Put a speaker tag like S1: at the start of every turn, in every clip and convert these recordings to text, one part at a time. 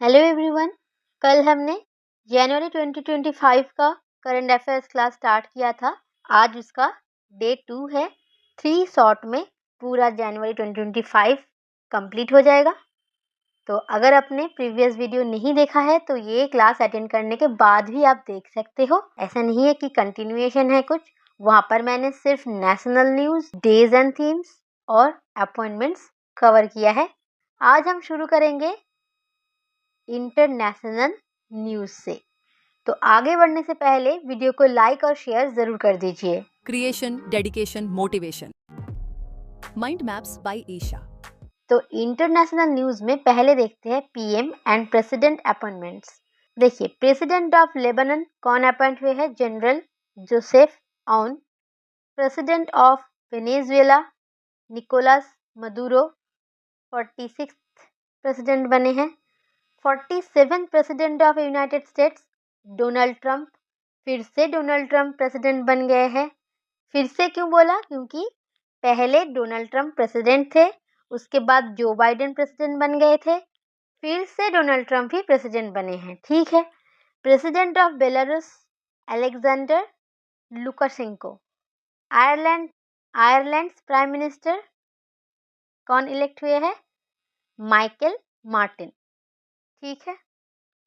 S1: Hello everyone. कल हमने जनवरी 2025 का करंट अफेयर्स क्लास स्टार्ट किया था। आज उसका डे 2 है। 3 शॉर्ट में पूरा जनवरी 2025 कंप्लीट हो जाएगा। तो अगर आपने प्रीवियस वीडियो नहीं देखा है तो ये क्लास अटेंड करने के बाद भी आप देख सकते हो। ऐसा नहीं है कि कंटिन्यूएशन है कुछ। वहाँ पर मैंने सिर्फ national news, days and themes और अपॉइंटमेंट्स कवर किया है। आज हम शुरू करेंगे इंटरनेशनल न्यूज़ से। तो आगे बढ़ने से पहले वीडियो को लाइक और शेयर जरूर कर दीजिए।
S2: Creation, dedication, motivation. Mind maps by Isha.
S1: तो इंटरनेशनल न्यूज़ में पहले देखते हैं पीएम एंड प्रेसिडेंट अपॉइंटमेंट्स। देखिए, प्रेसिडेंट ऑफ लेबनान कौन अपॉइंट हुए हैं? General Joseph Aoun. President of Venezuela Nicolas Maduro 46 president बने हैं। 47 president of United States Donald Trump. फिर से डोनाल्ड ट्रंप प्रेसिडेंट बन गए हैं। फिर से क्यों बोला? क्योंकि पहले डोनाल्ड ट्रंप प्रेसिडेंट थे, उसके बाद जो बाइडेन प्रेसिडेंट बन गए थे, फिर से डोनाल्ड ट्रंप ही प्रेसिडेंट बने हैं। ठीक है। President of Belarus Alexander Lukashenko. Ireland prime minister कौन इलेक्ट हुए हैं? Michael Martin. ठीक है।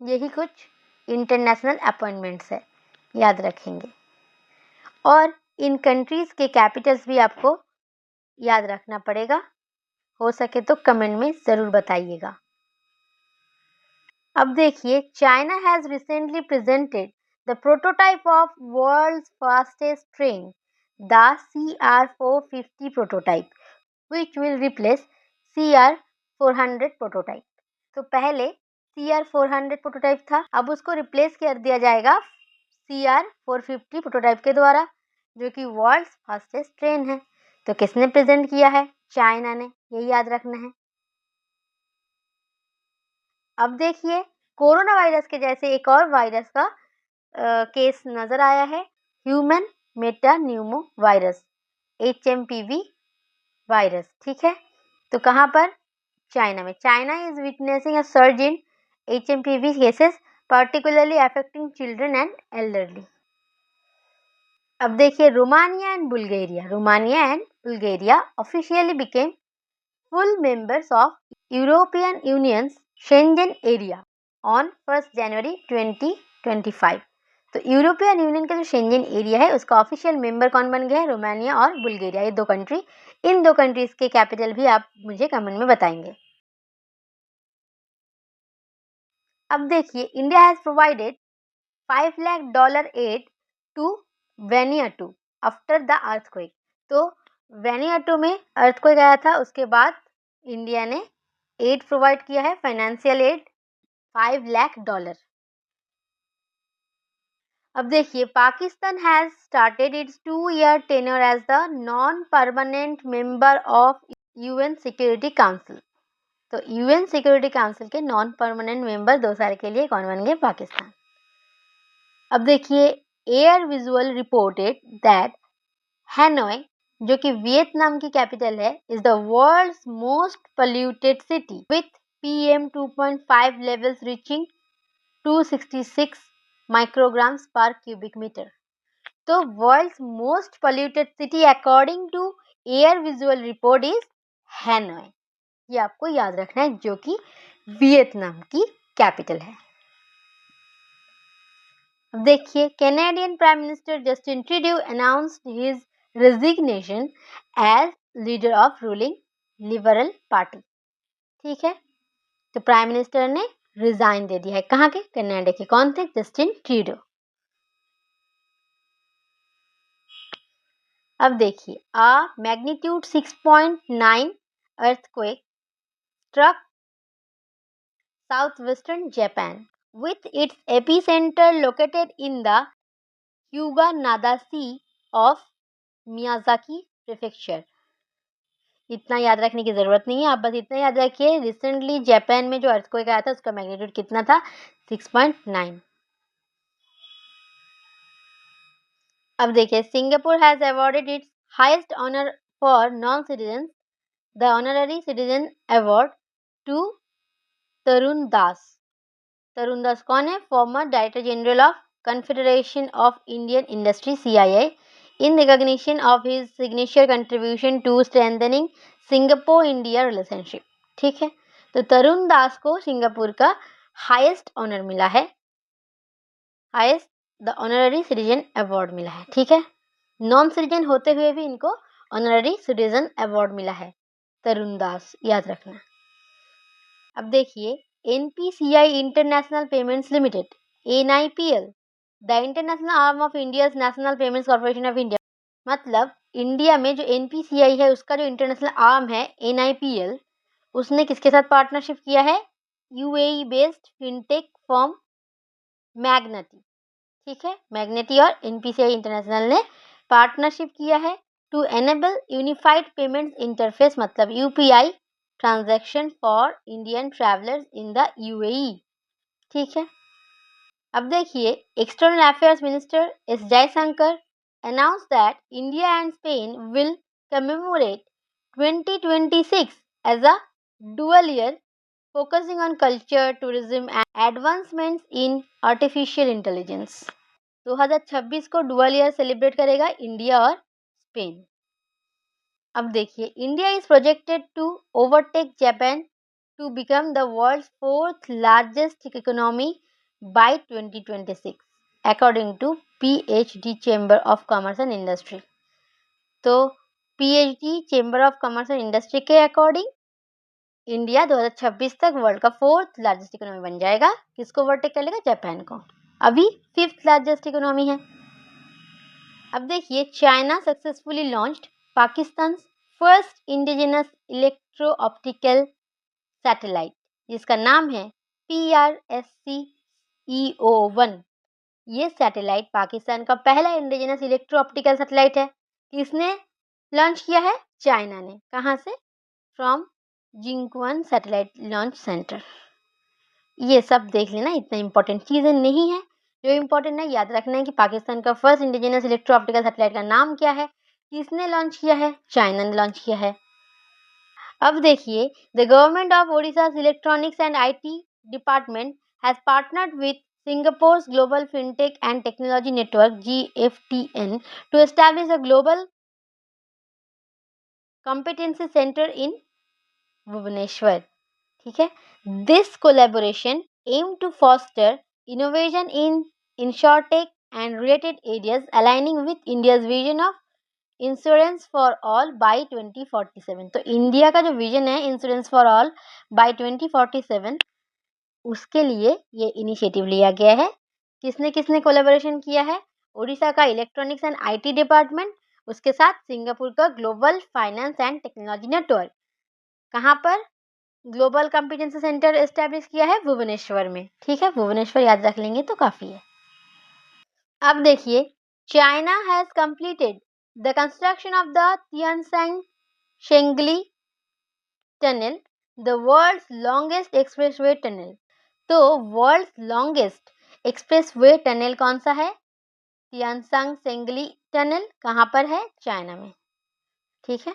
S1: यही कुछ इंटरनेशनल अपॉइंटमेंट्स है, याद रखेंगे। और इन कंट्रीज़ के कैपिटल्स भी आपको याद रखना पड़ेगा। हो सके तो कमेंट में ज़रूर बताइएगा। अब देखिए, China has recently presented the prototype of world's fastest train, the CR450 prototype, which will replace CR400 prototype. तो पहले CR400 प्रोटोटाइप था, अब उसको रिप्लेस कर दिया जाएगा CR450 प्रोटोटाइप के द्वारा, जो कि वर्ल्ड फास्टेस्ट ट्रेन है। तो किसने प्रेजेंट किया है? चाइना ने। यही याद रखना है। अब देखिए, कोरोना वायरस के जैसे एक और वायरस का केस नजर आया है, human metapneumovirus, HMPV virus. ठीक है। तो कहाँ पर? चाइना में। China is witnessing a surge in HMPV cases, particularly affecting children and elderly. अब देखिए, Romania and Bulgaria officially became full members of European Union Schengen area on 1 January 2025। तो European union का जो शेंजन एरिया है उसका official member कौन बन गया है? रोमानिया और बुल्गारिया, ये दो कंट्री। इन दो कंट्रीज के कैपिटल भी आप मुझे कमेंट में बताएंगे। अब देखिए, India has provided $5 lakh aid to Vanuatu after the earthquake. तो वेनियाटू में अर्थक्वेक आया था, उसके बाद इंडिया ने एड प्रोवाइड किया है, फाइनेंशियल एड $5 lakh। अब देखिए, Pakistan has started its 2-year tenure as the non permanent member of UN security council. तो UN सिक्योरिटी काउंसिल के नॉन परमानेंट मेंबर 2 साल के लिए कौन बन गए? पाकिस्तान। अब देखिए, air visual reported that Hanoi, जो कि वियतनाम की कैपिटल है, is the world's most polluted city with PM 2.5 levels reaching 266 micrograms per cubic metre. तो world's most polluted city according to air visual report is Hanoi. ये आपको याद रखना है, जो कि वियतनाम की कैपिटल है। देखिए, Canadian prime minister Justin Trudeau announced his resignation as leader of ruling liberal party. ठीक है। तो प्राइम मिनिस्टर ने रिजाइन दे दिया है। कहाँ के? कनाडा के। कौन थे? Justin Trudeau. अब देखिए, magnitude 6.9 earthquake struck southwestern Japan, with its epicenter located in the Hyuga-Nada Sea of Miyazaki Prefecture। इतना याद रखने की जरूरत नहीं है, आप बस इतना याद रखिए, रिसेंटली जापान में जो अर्थक्वेक आया था उसका मैग्नीट्यूड कितना था? 6.9। अब देखिए, Singapore has awarded its highest honour for non citizen, the honorary citizen award to Tarun Das. Tarun Das कौन है? Former director general of confederation of Indian industry CII in recognition of his signature contribution to strengthening Singapore India relationship. ठीक है, तो तरुण दास को Singapore का highest honour मिला है, highest the honorary citizen award मिला है। ठीक है, नॉन सिटीजन होते हुए भी इनको ऑनररी सिटीजन अवार्ड मिला है, तरुण दास, याद रखना। अब देखिए NPCI international payments limited, NIPL, the international arm of India's national payments corporation of India, मतलब इंडिया में जो NPCI है उसका जो इंटरनेशनल आर्म है NIPL, उसने किसके साथ पार्टनरशिप किया है? UAE based fintech firm Magnati. ठीक है, मैग्नेटी और NPCI इंटरनेशनल ने पार्टनरशिप किया है to enable unified payments interface, मतलब UPI transaction for Indian travellers in the UAE। ठीक है, अब देखिए external affairs minister S Jaishankar announced that India and Spain will commemorate 2026 as a dual year focusing on culture, tourism and advancements in artificial intelligence। 2026 को dual year celebrate करेगा India और Spain. अब देखिए India is projected to overtake Japan to become the world's 4th largest economy by 2026 according to PhD chamber of commerce and industry. तो PhD chamber of commerce and industry के according India 2026 तक world का 4th largest economy बन जाएगा। किसको overtake कर लेगा? Japan को, अभी 5th लार्जेस्ट इकोनॉमी है। अब देखिए China successfully launched Pakistan first indigenous electro optical satellite, जिसका नाम है PRSC-EO1। ये सैटेलाइट पाकिस्तान का पहला इंडिजिनस इलेक्ट्रो ऑप्टिकल सैटेलाइट है। किसने लॉन्च किया है? चाइना ने। कहाँ से? From Jiuquan satellite launch centre. ये सब देख लेना, इतना इंपॉर्टेंट चीज़ें नहीं है। जो इम्पोर्टेंट है याद रखना है कि पाकिस्तान का first indigenous electro optical satellite का नाम क्या है, किसने लॉन्च किया है? चाइना ने लॉन्च किया है। अब देखिए the government of Odisha's electronics and IT department has partnered with सिंगापुर's global fintech and technology network GFTN to establish a global competency centre in Bhubaneswar. ठीक है, this collaboration aims to foster innovation in insurtech and related areas aligning with India's vision of insurance for all by 2047। तो India का जो vision है insurance for all by 2047, उसके लिए ये initiative लिया गया है। किसने किसने कोलैबोरेशन किया है? उड़ीसा का इलेक्ट्रॉनिक्स एंड IT डिपार्टमेंट, उसके साथ सिंगापुर का global finance and technology network. कहाँ पर? ग्लोबल कॉम्पिटेंसी सेंटर एस्टेब्लिश किया है भुवनेश्वर में। ठीक है, भुवनेश्वर याद रख लेंगे तो काफ़ी है। अब देखिए China has completed the construction of the Tianshan Shengli tunnel, the world's longest expressway tunnel. तो वर्ल्ड्स लॉन्गेस्ट एक्सप्रेसवे टनल कौन सा है? Tianshan Shengli tunnel. कहाँ पर है? चाइना में। ठीक है,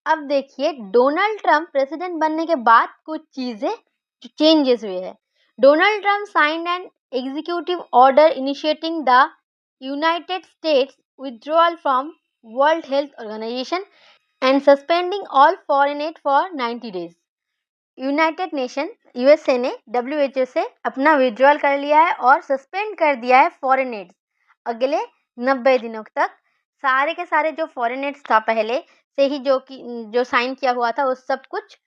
S1: अब देखिए डोनाल्ड ट्रंप प्रेसिडेंट बनने के बाद कुछ चीजें चेंजेस हुए हैं। Donald Trump signed an executive order initiating the United States withdrawal from World Health Organization and suspending all foreign aid for 90 days. United Nation USA ने WHO से अपना विड्रॉल कर लिया है और सस्पेंड कर दिया है फॉरेन एड अगले 90 दिनों तक। सारे के सारे जो फॉरेन एड्स था पहले से ही जो साइन किया हुआ था उस सब कुछ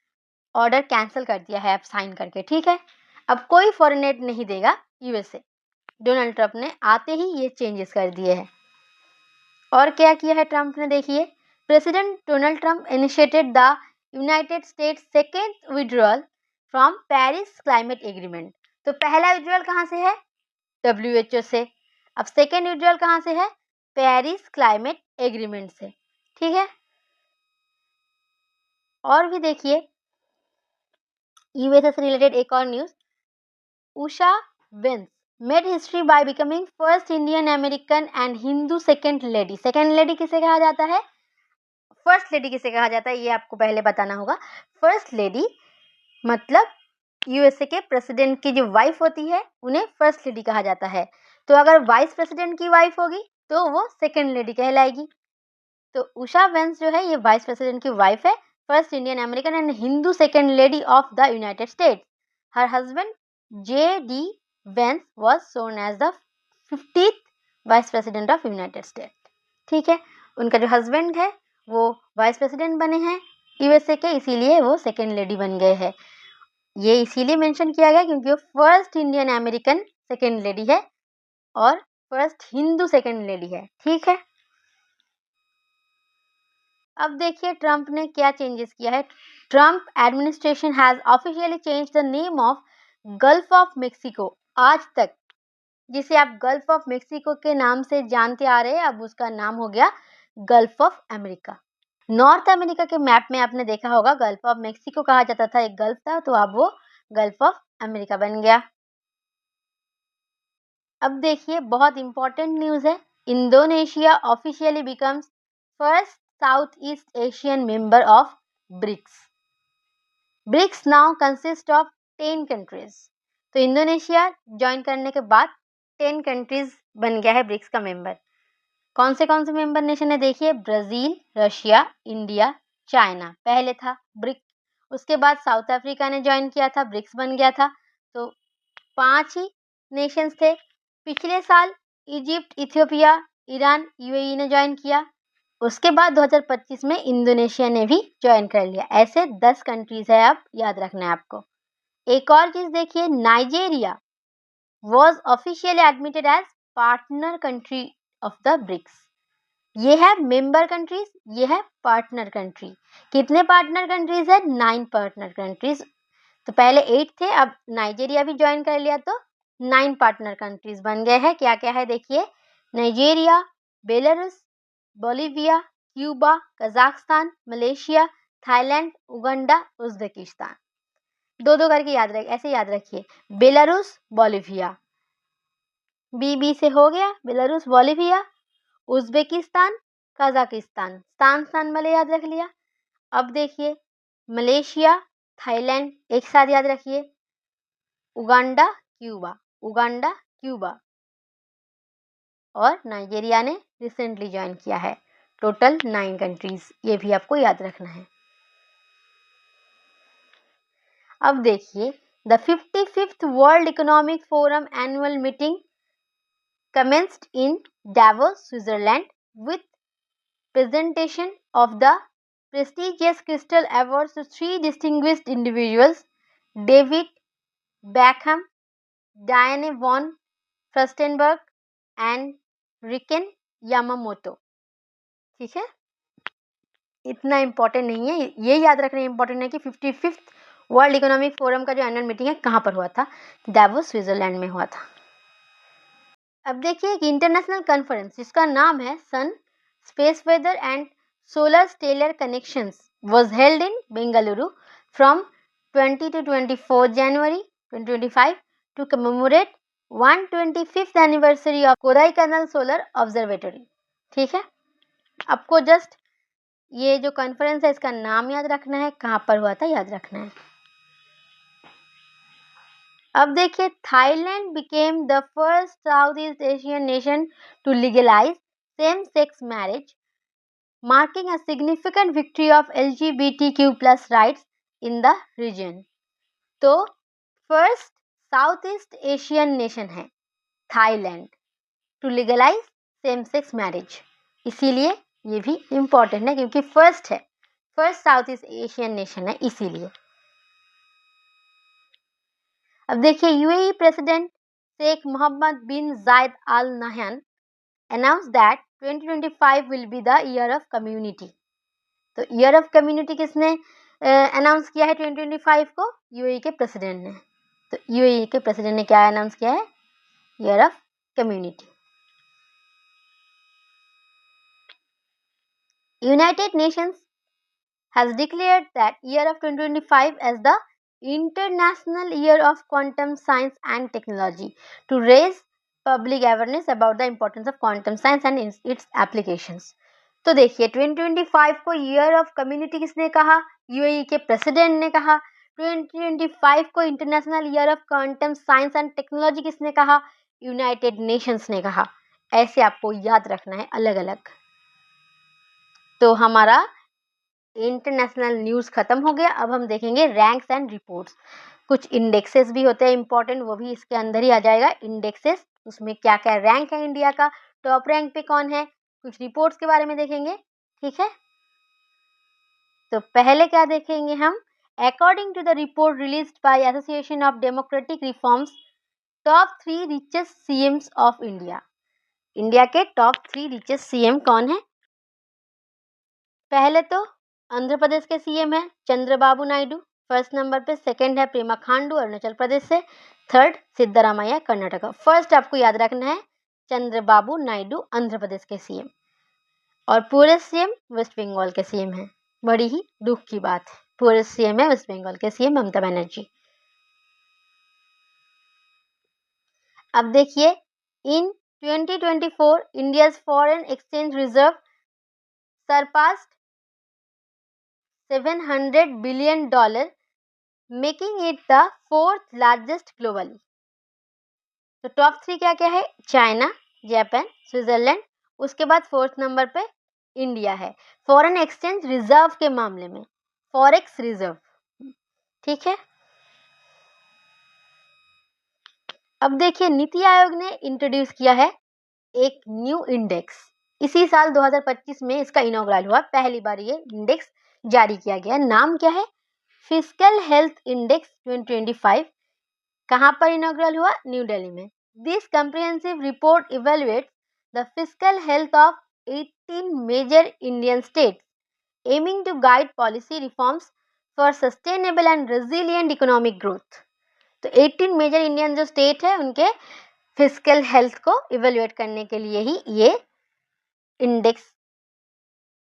S1: ऑर्डर कैंसिल कर दिया है अब साइन करके। ठीक है, अब कोई फॉरेन एड नहीं देगा USA। डोनाल्ड ट्रंप ने आते ही ये चेंजेस कर दिए हैं। और क्या किया है ट्रंप ने? देखिए president Donald Trump initiated the United states second withdrawal from Paris climate agreement. तो पहला विड्रॉल कहाँ से है? WHO से। अब सेकेंड विड्रॉल कहाँ से है? पेरिस क्लाइमेट एग्रीमेंट से। ठीक है, और भी देखिए USA से रिलेटेड एक और news. Usha Vance made history by becoming first Indian American and Hindu second lady. Second lady किसे कहा जाता है? फर्स्ट लेडी किसे कहा जाता है ये आपको पहले बताना होगा। फर्स्ट लेडी मतलब यूएसए के प्रेसिडेंट की जो वाइफ होती है उन्हें फर्स्ट लेडी कहा जाता है। तो अगर वाइस प्रेसिडेंट की वाइफ होगी तो वो सेकेंड लेडी कहलाएगी। तो उषा वेंस जो है ये वाइस प्रेसिडेंट की वाइफ है, first Indian American and Hindu second lady of the United States. Her husband J D. Vance was sworn as the 50th vice president of United States. ठीक है, उनका जो हस्बैंड है वो वाइस प्रेसिडेंट बने हैं यूएसए के, इसीलिए वो सेकेंड लेडी बन गए हैं। ये इसीलिए मेंशन किया गया क्योंकि वो first Indian American second lady है और फर्स्ट हिंदू सेकेंड लेडी है। ठीक है, अब देखिए ट्रंप ने क्या चेंजेस किया है। Trump administration has officially change the name of gulf of Mexico. आज तक जिसे आप गल्फ ऑफ मेक्सिको के नाम से जानते आ रहे हैं, अब उसका नाम हो गया gulf of America. North America के मैप में आपने देखा होगा गल्फ ऑफ मेक्सिको कहा जाता था, एक गल्फ था, तो अब वो गल्फ ऑफ अमेरिका बन गया। अब देखिए बहुत इंपॉर्टेंट न्यूज है, Indonesia officially becomes first South East Asian member of BRICS. BRICS now consist of 10 countries. तो इंडोनेशिया ज्वाइन करने के बाद 10 कंट्रीज बन गया है ब्रिक्स का मेंबर। कौन से मेंबर नेशन है देखिए, ब्राजील, रशिया, इंडिया, चाइना पहले था ब्रिक, उसके बाद साउथ अफ्रीका ने ज्वाइन किया था, ब्रिक्स बन गया था। तो 5 ही नेशंस थे। पिछले साल इजिप्ट, इथियोपिया, ईरान, यूएई ने ज्वाइन किया। उसके बाद 2025 में इंडोनेशिया ने भी ज्वाइन कर लिया। ऐसे 10 कंट्रीज है, आप याद रखना है आपको। एक और चीज देखिए, Nigeria was officially admitted as partner country of the BRICS. ये है मेंबर कंट्रीज, ये है पार्टनर कंट्री। कितने पार्टनर कंट्रीज है? 9 पार्टनर कंट्रीज। तो पहले 8 थे, अब नाइजेरिया भी ज्वाइन कर लिया तो 9 पार्टनर कंट्रीज बन गए हैं। क्या क्या है देखिए, Nigeria, Belarus, Bolivia, Cuba, Kazakhstan, Malaysia, Thailand, Uganda, Uzbekistan. दो करके याद रख, ऐसे याद रखिए, बेलारूस, बोलिविया, बी से हो गया, बेलारूस, बोलिविया, उज्बेकिस्तान, कजाकिस्तान, स्थान वाले याद रख लिया। अब देखिए मलेशिया, थाईलैंड एक साथ याद रखिए, उगांडा, क्यूबा, उगांडा, क्यूबा, और नाइजीरिया ने रिसेंटली ज्वाइन किया है। टोटल 9 कंट्रीज, ये भी आपको याद रखना है। अब देखिए the 55th world economic forum annual meeting commenced in Davos, Switzerland with presentation of the prestigious Crystal Awards to 3 distinguished individuals, David Beckham, Diane von Furstenberg and Riken Yamamoto। ठीक है, इतना इम्पोर्टेंट नहीं है, ये याद रखना इम्पोर्टेंट है कि 55th वर्ल्ड इकोनॉमिक फोरम का जो एनुअल मीटिंग है कहाँ पर हुआ था? डावोस, स्विट्जरलैंड में हुआ था। अब देखिए एक इंटरनेशनल कॉन्फ्रेंस जिसका नाम है sun space weather and solar stellar connections was held in Bengaluru from 20 to 24 January 2025 to commemorate 125th anniversary of Kodaikanal solar observatory. ठीक है, आपको जस्ट ये जो कॉन्फ्रेंस है इसका नाम याद रखना है, कहाँ पर हुआ था याद रखना है। अब देखिए Thailand became the first South East Asian nation to legalise same sex marriage, marking a significant victory of LGBTQ+ rights in the region. तो first South East Asian nation है Thailand to legalise same sex marriage, इसीलिए ये भी important है क्योंकि first है, first South East Asian nation है इसीलिए। अब देखिए UAE president Sheikh Mohamed bin Zayed Al Nahyan announced that 2025 will be the year of community। तो ईयर ऑफ कम्युनिटी किसने अनाउंस किया है 2025 को? यूएई के प्रेसिडेंट ने। तो यूएई के प्रेसिडेंट ने क्या अनाउंस किया है? Year of community. United Nations has declared that year of 2025 as the International Year of Quantum Science and Technology to raise public awareness about the importance of quantum science and its applications। तो देखिए 2025 को year of community किसने कहा? UAE के president ने कहा। 2025 को international year of quantum science and technology किसने कहा? यूनाइटेड नेशंस ने कहा। ऐसे आपको याद रखना है अलग अलग। तो हमारा इंटरनेशनल न्यूज़ खत्म हो गया। अब हम देखेंगे रैंक्स एंड रिपोर्ट्स। कुछ इंडेक्सेस भी होते हैं इंपॉर्टेंट, वो भी इसके अंदर ही आ जाएगा। इंडेक्सेस, उसमें क्या क्या रैंक है इंडिया का, टॉप रैंक पे कौन है, कुछ रिपोर्ट्स के बारे में देखेंगे। ठीक है, तो पहले क्या देखेंगे हम? According to the report released by Association of Democratic Reforms, top 3 richest CMs of India. India के टॉप 3 रिचेस्ट सीएम कौन है? पहले तो आंध्र प्रदेश के सीएम है चंद्रबाबू नायडू, फर्स्ट नंबर पे। सेकंड है पेमा खांडू अरुणाचल प्रदेश से। थर्ड सिद्धरामैया कर्नाटका। फर्स्ट आपको याद रखना है चंद्रबाबू नायडू आंध्र प्रदेश के सीएम, और पूरे सीएम वेस्ट बंगाल के सीएम है। बड़ी ही दुख की बात है, पूरे सीएम है वेस्ट बंगाल के सीएम ममता बनर्जी। अब देखिए, इन 2024 India's foreign exchange reserve surpassed $700 billion, making it the 4th largest globally. तो टॉप 3 क्या क्या है? चाइना, जापान, स्विट्जरलैंड, उसके बाद 4th नंबर पे इंडिया है फॉरेन एक्सचेंज रिजर्व के मामले में, फॉरेक्स रिजर्व। ठीक है, अब देखिए नीति आयोग ने इंट्रोड्यूस किया है एक न्यू इंडेक्स। इसी साल 2025 में इसका इनॉग्रल हुआ, पहली बार ये इंडेक्स जारी किया गया। नाम क्या है? Fiscal health index 2025। कहाँ पर इनॉग्रल हुआ? न्यू दिल्ली में। This comprehensive report evaluates the fiscal health of 18 major Indian states, aiming to guide policy reforms for sustainable and resilient economic growth. तो 18 मेजर इंडियन जो स्टेट है उनके फिस्कल हेल्थ को evaluate करने के लिए ही ये इंडेक्स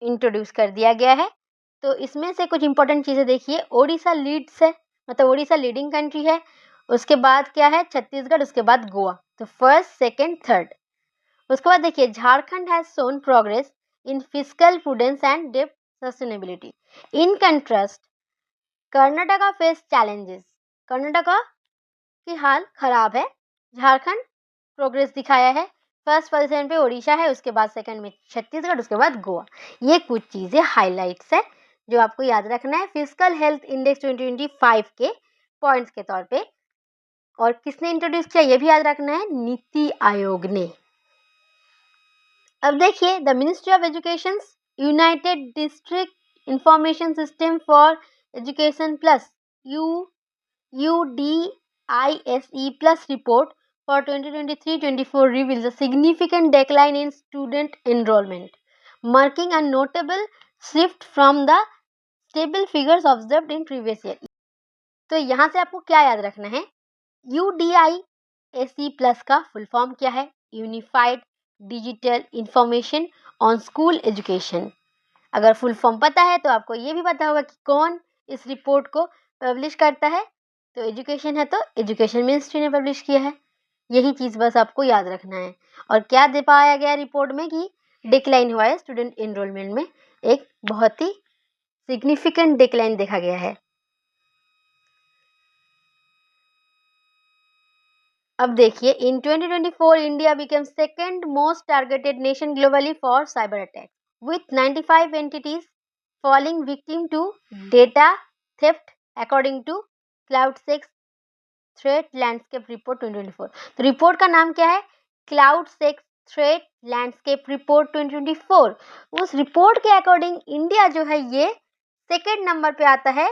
S1: इंट्रोड्यूस कर दिया गया है। तो इसमें से कुछ इंपॉर्टेंट चीज़ें देखिए। ओडिशा लीड्स है, मतलब ओडिशा लीडिंग कंट्री है। उसके बाद क्या है? छत्तीसगढ़, उसके बाद गोवा। तो फर्स्ट, सेकंड, थर्ड। उसके बाद देखिए Jharkhand has shown progress in fiscal prudence and डेब्ट sustainability. In contrast Karnataka face challenges. Karnataka की हाल खराब है। झारखंड प्रोग्रेस दिखाया है। फर्स्ट पोजीशन पे ओडिशा है, उसके बाद सेकंड में छत्तीसगढ़, उसके बाद गोवा। ये कुछ चीज़ें हाइलाइट्स है जो आपको याद रखना है फिस्कल हेल्थ इंडेक्स 2025 के पॉइंट्स के तौर पे। और किसने इंट्रोड्यूस किया ये भी याद रखना है, नीति आयोग ने। अब देखिए the ministry of education United district information system for education plus UDISE plus report for 2023-24 reveals a significant decline in student enrollment, marking a notable shift from the stable figures observed in previous year. तो यहाँ से आपको क्या याद रखना है? UDISE plus का full form क्या है? Unified digital information on school education. अगर फुल फॉर्म पता है तो आपको ये भी पता होगा कि कौन इस रिपोर्ट को पब्लिश करता है। तो एजुकेशन है तो एजुकेशन मिनिस्ट्री ने पब्लिश किया है। यही चीज़ बस आपको याद रखना है। और क्या दे पाया गया रिपोर्ट में कि डिक्लाइन हुआ है स्टूडेंट एनरोलमेंट में, एक बहुत ही सिग्निफिकेंट डिक्लाइन देखा गया है। अब देखिए इन 2024 India became second most targeted nation globally for cyber attack with 95 entities falling victim to data theft according to CloudSec Threat Landscape Report 2024। तो रिपोर्ट का नाम क्या है? CloudSec Threat Landscape Report 2024। उस रिपोर्ट के अकॉर्डिंग इंडिया जो है ये सेकेंड नंबर पे आता है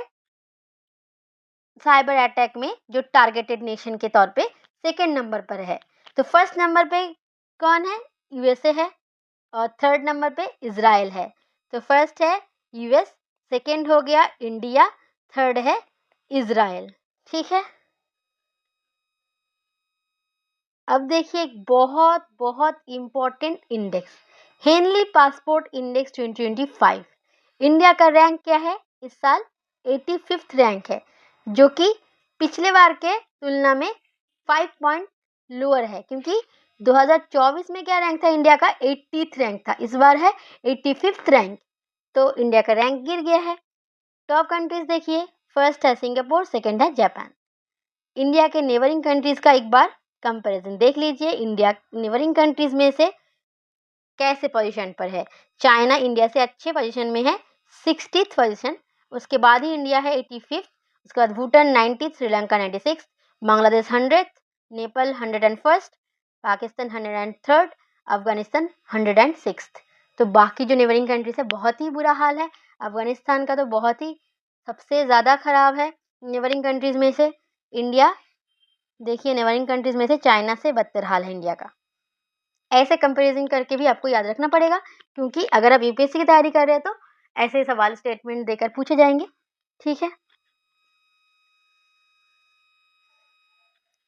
S1: साइबर अटैक में, जो टारगेटेड नेशन के तौर पे सेकेंड नंबर पर है। तो फर्स्ट नंबर पे कौन है? यूएसए है, और थर्ड नंबर पे इजराइल है। तो फर्स्ट है यूएस, सेकेंड हो गया इंडिया, थर्ड है इजराइल। ठीक है, अब देखिए एक बहुत बहुत important index, Henley passport index 2025। India का रैंक क्या है इस साल? 85th रैंक है, जो कि पिछले बार के तुलना में 5 पॉइंट लोअर है, क्योंकि 2024 में क्या रैंक था इंडिया का? 80th रैंक था। इस बार है 85th रैंक, तो इंडिया का रैंक गिर गया है। टॉप कंट्रीज देखिए, फर्स्ट है सिंगापुर, सेकंड है जापान। इंडिया के नेबरिंग कंट्रीज का एक बार कंपैरिजन देख लीजिए। इंडिया नेबरिंग कंट्रीज में से कैसे पोजीशन पर है। चाइना इंडिया से अच्छे पोजीशन में है, 60th पोजीशन। उसके बाद ही इंडिया है 85th। उसके बाद Bhutan 90th, Sri Lanka 96th, Bangladesh 100th, Nepal 101st, Pakistan 103rd, Afghanistan 106th। तो बाकी जो नेबरिंग कंट्रीज है बहुत ही बुरा हाल है। अफगानिस्तान का तो बहुत ही सबसे ज़्यादा खराब है नेबरिंग कंट्रीज में से। इंडिया देखिए नेबरिंग कंट्रीज में से चाइना से बदतर हाल है इंडिया का। ऐसे कंपैरिजन करके भी आपको याद रखना पड़ेगा, क्योंकि अगर आप यूपीएससी की तैयारी कर रहे हैं तो ऐसे सवाल स्टेटमेंट देकर पूछे जाएंगे। ठीक है,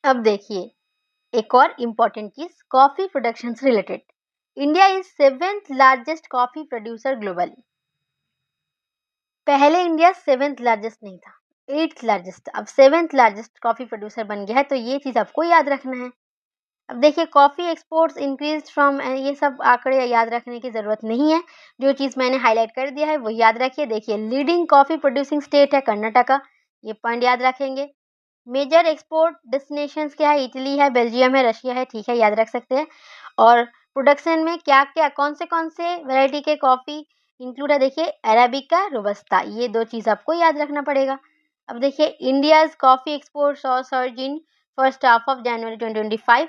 S1: अब देखिए एक और इम्पॉर्टेंट चीज, कॉफी प्रोडक्शन से related. India is 7th largest coffee producer globally. पहले इंडिया 7th लार्जेस्ट नहीं था, 8th लार्जेस्ट, अब 7th लार्जेस्ट कॉफी प्रोड्यूसर बन गया है। तो ये चीज आपको याद रखना है। अब देखिए कॉफ़ी एक्सपोर्ट्स इंक्रीज फ्रॉम, ये सब आंकड़े याद रखने की ज़रूरत नहीं है। जो चीज़ मैंने हाईलाइट कर दिया है वो याद रखिए। देखिए लीडिंग कॉफ़ी प्रोड्यूसिंग स्टेट है कर्नाटका, ये पॉइंट याद रखेंगे। मेजर एक्सपोर्ट डेस्टिनेशंस क्या है, इटली है, बेल्जियम है, रशिया है। ठीक है, याद रख सकते हैं। और प्रोडक्शन में क्या क्या कौन से वैरायटी के कॉफ़ी इंक्लूड है, देखिए अरेबिका, रोबस्ता, ये दो चीज़ आपको याद रखना पड़ेगा। अब देखिए India's coffee export saw surge in first half of January 2025।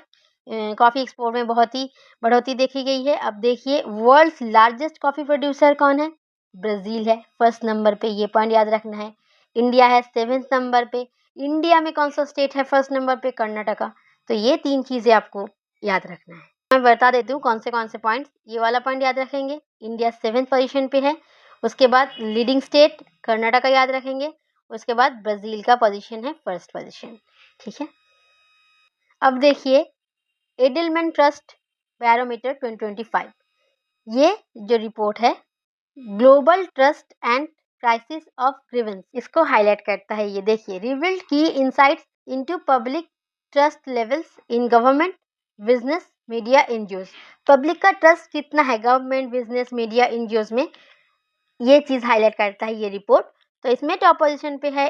S1: Coffee export में बहुत ही बढ़ोतरी देखी गई है। अब देखिए वर्ल्ड्स लार्जेस्ट कॉफ़ी प्रोड्यूसर कौन है, ब्राज़ील है फर्स्ट नंबर पे, ये पॉइंट याद रखना है। इंडिया है 7th नंबर पे। इंडिया में कौन सा स्टेट है फर्स्ट नंबर पे, कर्नाटका। तो ये 3 चीज़ें आपको याद रखना है। मैं बता देती हूँ कौन से पॉइंट्स। ये वाला पॉइंट याद रखेंगे, इंडिया 7th पोजीशन पे है। उसके बाद लीडिंग स्टेट कर्नाटका याद रखेंगे। उसके बाद ब्राज़ील का पोजीशन है फर्स्ट पोजीशन। ठीक है, अब देखिए एडलमैन ट्रस्ट बैरोमीटर 2025, ये जो रिपोर्ट है global trust and crisis of grievance, इसको हाईलाइट करता है। ये देखिए रिवील्ड की insights into public trust levels in government, business, media, NGOs. Public का ट्रस्ट कितना है गवर्नमेंट, बिजनेस, मीडिया, एनजीओज में, ये चीज़ हाईलाइट करता है ये रिपोर्ट। तो इसमें टॉप पोजीशन पे है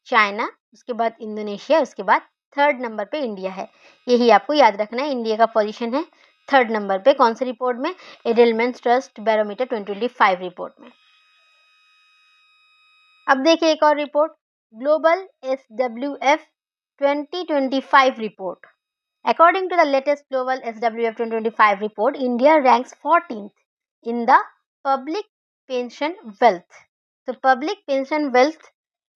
S1: चाइना, उसके बाद इंडोनेशिया, उसके बाद 3rd नंबर पे इंडिया है। यही आपको याद रखना है, इंडिया का पोजीशन है 3rd नंबर पे। कौन सी रिपोर्ट में, एडलमैन ट्रस्ट बैरोमीटर 2025 रिपोर्ट में। अब देखिए एक और report, global SWF 2025 report. According to the latest global SWF 2025 report, India ranks 14th in the public pension wealth. तो पब्लिक पेंशन वेल्थ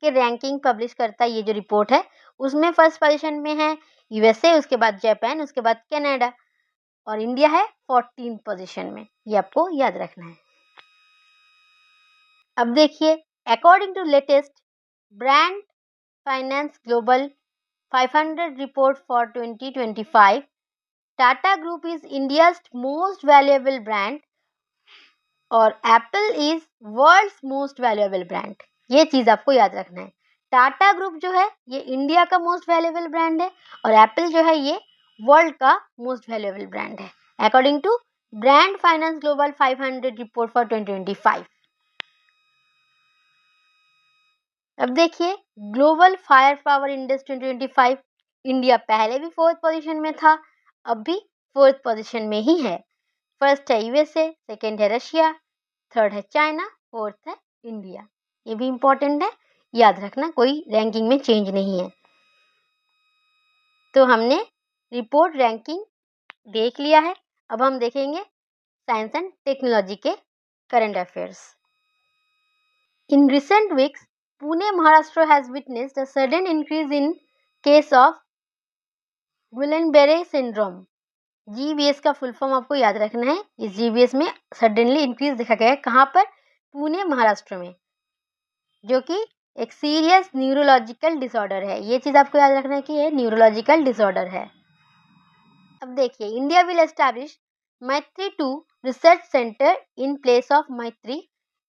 S1: के रैंकिंग पब्लिश करता है ये जो रिपोर्ट है, उसमें फर्स्ट पोजीशन में है यूएसए, उसके बाद जापान, उसके बाद कनाडा, और इंडिया है 14th पोजीशन में। ये आपको याद रखना है। अब देखिए according to latest brand finance global 500 report for 2025, Tata group is India's most valuable brand और Apple is world's most valuable brand. ये चीज आपको याद रखना है। टाटा ग्रुप जो है ये इंडिया का मोस्ट वैल्यूएबल ब्रांड है, और एप्पल जो है ये वर्ल्ड का मोस्ट वैल्यूएबल ब्रांड है, according to Brand finance global 500 report for 2025। अब देखिए global fire power index 2025, India पहले भी 4th पोजीशन में था, अब भी 4th पोजीशन में ही है। फर्स्ट है यूएसए, सेकंड है रशिया, 3rd है चाइना, 4th है इंडिया। ये भी इम्पोर्टेंट है, याद रखना, कोई रैंकिंग में चेंज नहीं है। तो हमने रिपोर्ट रैंकिंग देख लिया है, अब हम देखेंगे साइंस एंड टेक्नोलॉजी के current affairs. In recent weeks Pune, Maharashtra has witnessed a sudden increase in case of Guillain-Barré syndrome। GBS का फुल फॉर्म आपको याद रखना है। इस GBS में सडनली इंक्रीज देखा गया है, कहाँ पर, पुणे महाराष्ट्र में, जो कि एक सीरियस न्यूरोलॉजिकल डिसऑर्डर है। ये चीज आपको याद रखना है कि ये न्यूरोलॉजिकल डिसऑर्डर है। अब देखिए इंडिया विल एस्टैब्लिश मैत्री 2 research centre in place of मैत्री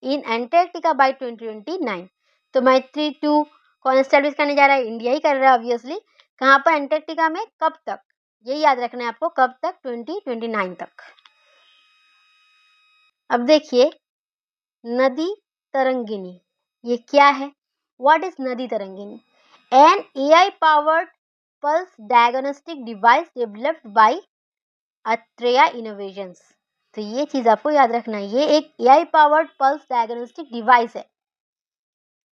S1: इन एंटार्क्टिका बाय 2029। तो मैत्री 2 कौन एस्टैब्लिश करने जा रहा है, इंडिया ही कर रहा है ऑब्वियसली। कहाँ पर, एंटार्क्टिका में, कब तक, ये याद रखना है आपको, कब तक, 2029 तक। अब देखिए नदी तरंगिणी, ये क्या है, what is Nadi Tarangini? An AI powered pulse diagnostic device developed by Atreya Innovations. तो ये चीज आपको याद रखना है, ये एक AI powered pulse diagnostic device है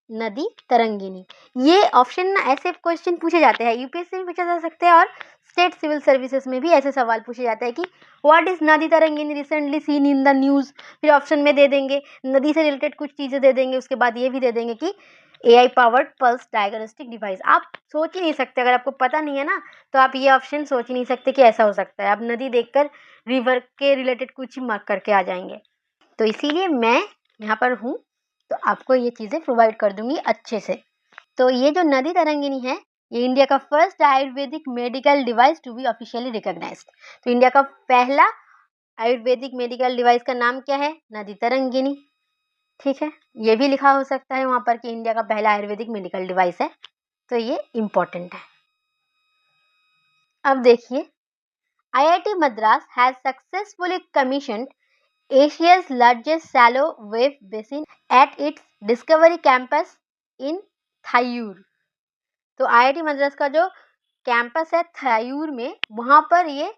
S1: नदी तरंगिनी। ये ऑप्शन ना ऐसे क्वेश्चन पूछे जाते हैं, यूपीएससी में पूछा जा सकता है और स्टेट सिविल सर्विसेज में भी ऐसे सवाल पूछे जाते हैं कि what is Nadi Tarangini recently seen in the news. फिर ऑप्शन में दे देंगे नदी से रिलेटेड कुछ चीजें दे देंगे, उसके बाद ये भी दे देंगे कि AI powered pulse diagnostic device. आप सोच ही नहीं सकते, अगर आपको पता नहीं है ना तो आप ये ऑप्शन सोच ही नहीं सकते कि ऐसा हो सकता है। आप नदी देखकर रिवर के रिलेटेड कुछ ही मार्क करके आ जाएंगे। तो इसीलिए मैं यहाँ पर हूँ, तो आपको ये चीज़ें प्रोवाइड कर दूंगी अच्छे से। तो ये जो नदी तरंगिनी है, ये इंडिया का first Ayurvedic medical device to be officially recognised. तो इंडिया का पहला आयुर्वेदिक मेडिकल डिवाइस का नाम क्या है? नदी तरंगिनी। ठीक है, ये भी लिखा हो सकता है वहाँ पर कि इंडिया का पहला आयुर्वेदिक मेडिकल डिवाइस है, तो ये इम्पोर्टेंट है। अब देखिए, IIT Madras has successfully commissioned Asia's largest shallow wave basin at its Discovery Campus in थायूर। तो IIT मद्रास का जो कैंपस है थायूर में, वहां पर ये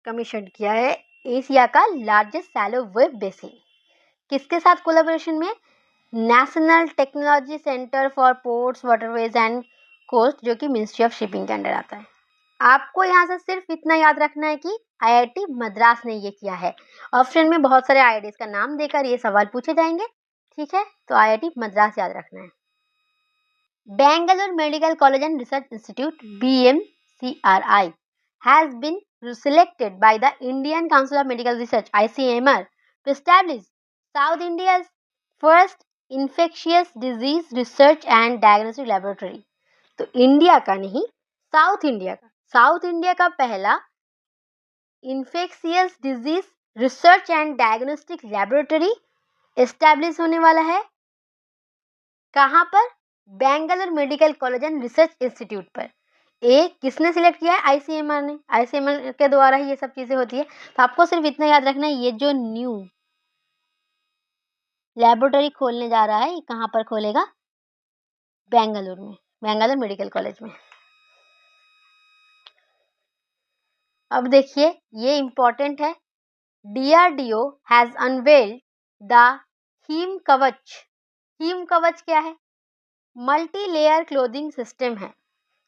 S1: कमीशन किया है एशिया का लार्जेस्ट शैलो वेव बेसिन। किसके साथ कोलैबोरेशन में? National Technology Centre for Ports Waterways and Coasts, जो कि मिनिस्ट्री ऑफ शिपिंग के अंडर आता है। आपको यहाँ से सिर्फ इतना याद रखना है कि IIT मद्रास ने ये किया है। ऑप्शन में बहुत सारे IITs का नाम देकर ये सवाल पूछे जाएंगे, ठीक है, तो IIT मद्रास याद रखना है। Bangalore Medical College and Research Institute BMCRI has been selected by the Indian Council of Medical Research ICMR to establish South India's first infectious disease research and diagnostic laboratory। तो इंडिया का नहीं, south India का पहला infectious disease research and diagnostic laboratory establish होने वाला है। कहाँ पर? Bangalore medical college and research institute पर। एक किसने सिलेक्ट किया है? ICMR ने। ICMR के द्वारा ही ये सब चीजें होती है। तो आपको सिर्फ इतना याद रखना है, ये जो न्यू लैबोरेटरी खोलने जा रहा है, ये कहाँ पर खोलेगा? बेंगलुरु में, बैंगलोर मेडिकल कॉलेज में। अब देखिए, ये इंपॉर्टेंट है। DRDO has unveiled the Heem Kavach. Heem Kavach क्या है? मल्टी लेयर क्लोथिंग सिस्टम है,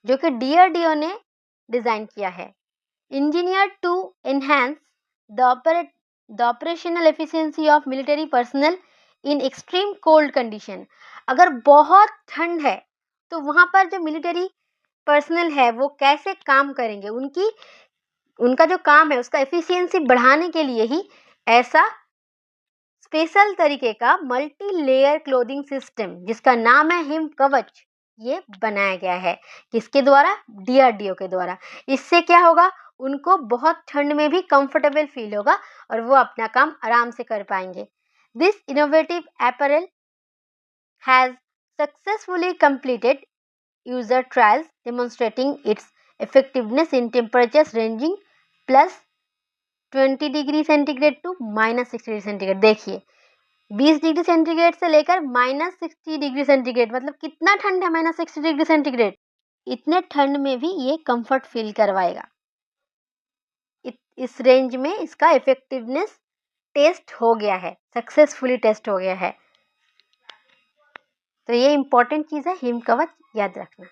S1: जो कि DRDO ने डिजाइन किया है। Engineer to enhance the operational efficiency of military personnel in extreme cold condition. अगर बहुत ठंड है तो वहां पर जो मिलिट्री पर्सनल है वो कैसे काम करेंगे, उनका जो काम है उसका एफिशिएंसी बढ़ाने के लिए ही ऐसा स्पेशल तरीके का मल्टी लेयर क्लोथिंग सिस्टम, जिसका नाम है हिम कवच, ये बनाया गया है। किसके द्वारा? DRDO के द्वारा। इससे क्या होगा? उनको बहुत ठंड में भी कंफर्टेबल फील होगा और वो अपना काम आराम से कर पाएंगे। This innovative apparel has successfully completed user trials demonstrating its effectiveness in temperatures ranging +20 degree centigrade to -60 degree centigrade. देखिए, 20 डिग्री सेंटीग्रेड से लेकर -60 डिग्री सेंटीग्रेड, मतलब कितना ठंड है? -60 डिग्री सेंटीग्रेड। इतने ठंड में भी ये कंफर्ट फील करवाएगा। इस रेंज में इसका इफेक्टिवनेस टेस्ट हो गया है, सक्सेसफुली टेस्ट हो गया है। तो ये इंपॉर्टेंट चीज है, हिम कवच याद रखना।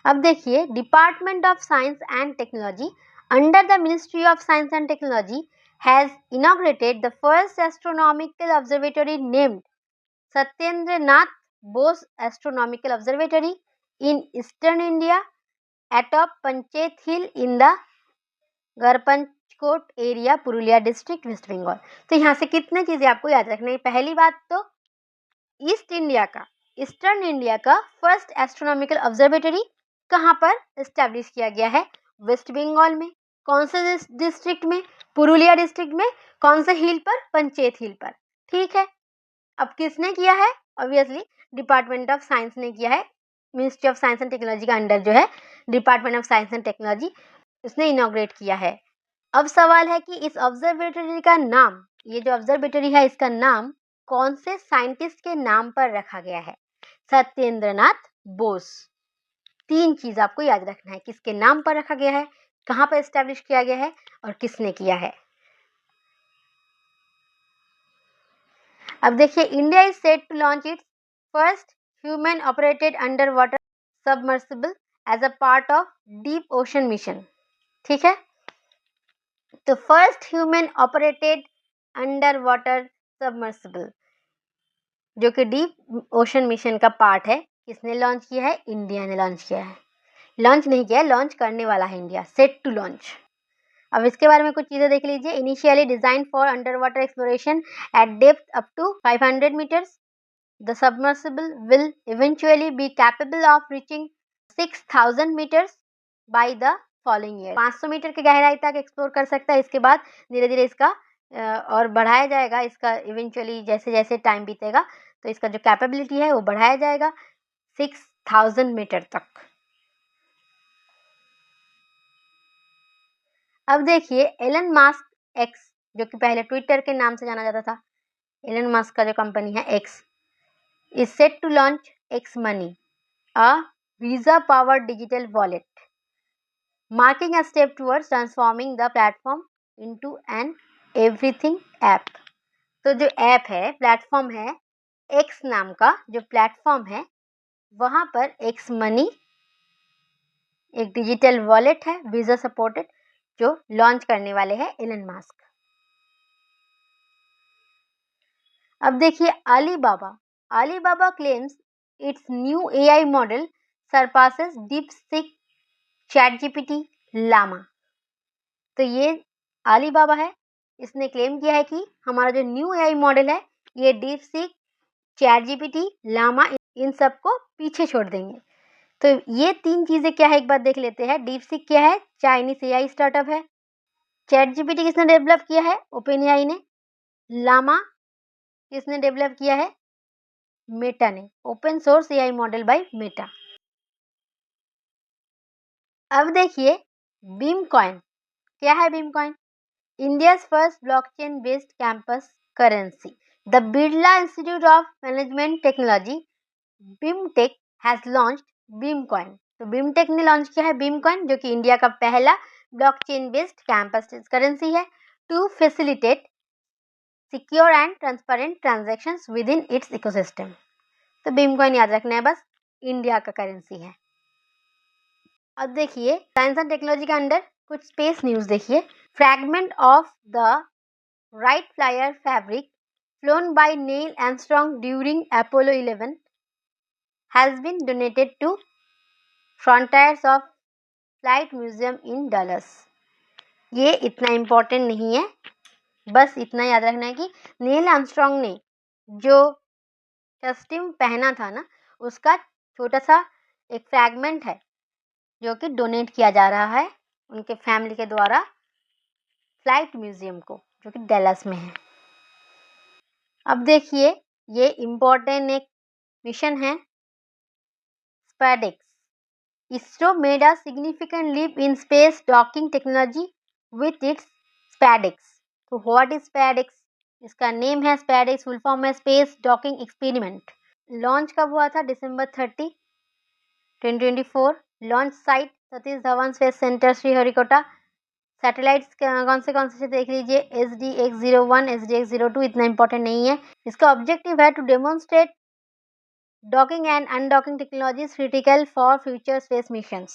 S1: अब देखिए, department of science and technology under the ministry of science and technology has inaugurated the first astronomical observatory named Satyendranath Bose Astronomical Observatory in Eastern India atop Panchayat Hill in the Garpanchkot area, Purulia district, West Bengal. तो यहाँ से कितने चीजें आपको याद रखनी है। पहली बात तो ईस्टर्न इंडिया का फर्स्ट एस्ट्रोनॉमिकल ऑब्जर्वेटरी कहाँ पर एस्टैब्लिश किया गया है? वेस्ट बंगाल में। कौन से डिस्ट्रिक्ट में? पुरुलिया डिस्ट्रिक्ट में। कौन से हिल पर? पंचेत हिल पर। ठीक है, अब किसने किया है? ऑब्वियसली डिपार्टमेंट ऑफ साइंस ने किया है। Ministry of science and technology का अंडर जो है department of science and technology, उसने इनॉग्रेट किया है। अब सवाल है कि इस ऑब्जर्वेटरी का नाम, ये जो ऑब्जर्वेटरी है इसका नाम कौन से साइंटिस्ट के नाम पर रखा गया है? सत्येंद्रनाथ बोस। 3 चीज आपको याद रखना है, किसके नाम पर रखा गया है, कहाँ पर एस्टैब्लिश किया गया है और किसने किया है। अब देखिए, India is set to launch its first human operated under water submersible as a part of deep ocean mission. ठीक है, तो first human operated under water submersible जो कि डीप ओशन मिशन का पार्ट है, किसने लॉन्च किया है, इंडिया ने लॉन्च किया है। लॉन्च नहीं किया है, लॉन्च करने वाला है इंडिया, सेट टू लॉन्च। अब इसके बारे में कुछ चीजें देख लीजिए। Initially design for under water exploration at depth up to 500 meters, the submersible will eventually be capable of reaching 6000 meters by the following year. 500 meter की गहराई तक एक्सप्लोर कर सकता है। इसके बाद धीरे धीरे इसका और बढ़ाया जाएगा, इसका इवेंचुअली जैसे जैसे टाइम बीतेगा तो इसका जो कैपेबिलिटी है वो बढ़ाया जाएगा 6000 मीटर तक। अब देखिए, एलन मास्क एक्स, जो कि पहले ट्विटर के नाम से जाना जाता था, एलन मास्क का जो कंपनी है X, is set to launch X money, a Visa powered digital wallet, marking a step towards transforming the platform into an everything app. तो जो ऐप है, प्लेटफॉर्म है, एक्स नाम का जो प्लेटफॉर्म है, वहां पर एक्स मनी एक डिजिटल वॉलेट है, वीजा सपोर्टेड, जो लॉन्च करने वाले हैं एलन मास्क। अब देखिए, Alibaba claims its new AI model surpasses DeepSeek ChatGPT Llama. तो ये अलीबाबा है, इसने क्लेम किया है कि हमारा जो न्यू एआई मॉडल है ये डीपसीक चैटजीपीटी लामा इन सबको पीछे छोड़ देंगे। तो ये 3 चीजें क्या है एक बार देख लेते हैं। डीपसीक क्या है, चाइनीज एआई स्टार्टअप है। चैटजीपीटी किसने डेवलप किया है, ओपन एआई ने। लामा किसने डेवलप किया है, मेटा ने, open source AI model by Meta. अब देखिए, बीम कॉइन क्या है। Beam coin India's first blockchain based campus currency. The Birla Institute of Management Technology BIMTECH has launched Beam coin. तो बीमटेक ने लॉन्च किया है बीम कॉइन, जो कि इंडिया का पहला ब्लॉकचेन बेस्ड कैंपस करेंसी है, to facilitate secure and transparent transactions within its ecosystem. तो बीम कॉइन याद रखना है बस, इंडिया का करेंसी है। अब देखिए, साइंस एंड टेक्नोलॉजी के अंदर कुछ स्पेस न्यूज देखिए। Fragment of the Wright Flyer fabric flown by Neil Armstrong during Apollo 11 has been donated to Frontiers of Flight Museum in Dallas. ये इतना इम्पोर्टेंट नहीं है, बस इतना याद रखना है कि नील आर्मस्ट्रॉन्ग ने जो कस्ट्यूम पहना था ना, उसका छोटा सा एक फ्रैगमेंट है जो कि डोनेट किया जा रहा है उनके फैमिली के द्वारा फ्लाइट म्यूजियम को, जो कि डैलस में है। अब देखिए, ये इम्पोर्टेंट एक मिशन है, SpaDeX. ISRO made a significant leap in space docking technology with its SpaDeX. तो व्हाट इज स्पैडेक्स, इसका नेम है स्पैडेक्स, फुल फॉर्म है स्पेस डॉकिंग एक्सपेरिमेंट। लॉन्च कब हुआ था, December 30, 2024। Launch site Satish Dhawan space centre Sriharikota. Satellites कौन से देख लीजिए, SDX-01, SDX-02, इतना इंपॉर्टेंट नहीं है। इसका ऑब्जेक्टिव है to demonstrate docking and undocking technologies critical for future space missions.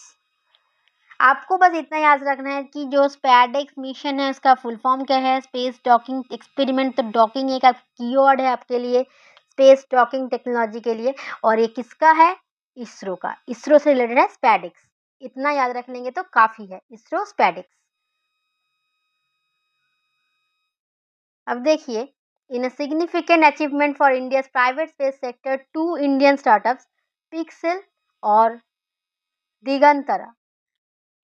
S1: आपको बस इतना याद रखना है कि जो स्पैडेक्स मिशन है उसका फुल फॉर्म क्या है, स्पेस डॉकिंग एक्सपेरिमेंट। तो डॉकिंग एक कीवर्ड है आपके लिए स्पेस डॉकिंग टेक्नोलॉजी के लिए, और ये किसका है, इसरो का। इसरो से रिलेटेड है स्पैडेक्स, इतना याद रख लेंगे तो काफी है, इसरो स्पैडेक्स। अब देखिए, in a significant achievement for India's private space sector, 2 Indian startups Pixxel और Digantara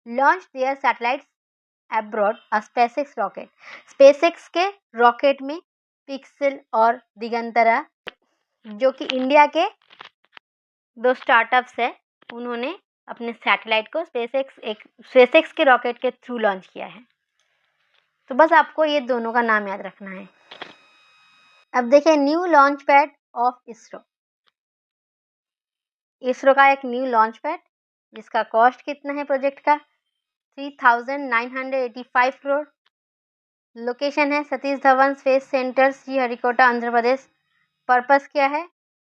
S1: launch their satellites abroad a SpaceX rocket. SpaceX के रॉकेट में पिक्सेल और दिगंतरा, जो कि इंडिया के 2 स्टार्टअप्स है, उन्होंने अपने सैटेलाइट को स्पेसएक्स के रॉकेट के थ्रू लॉन्च किया है। तो बस आपको ये दोनों का नाम याद रखना है। अब देखिए, new launch pad of ISRO. ISRO का एक न्यू लॉन्च पैड जिसका कॉस्ट कितना है प्रोजेक्ट का 3,985 करोड़। लोकेशन है Satish Dhawan space centre Sriharikota Andhra Pradesh. Purpose क्या है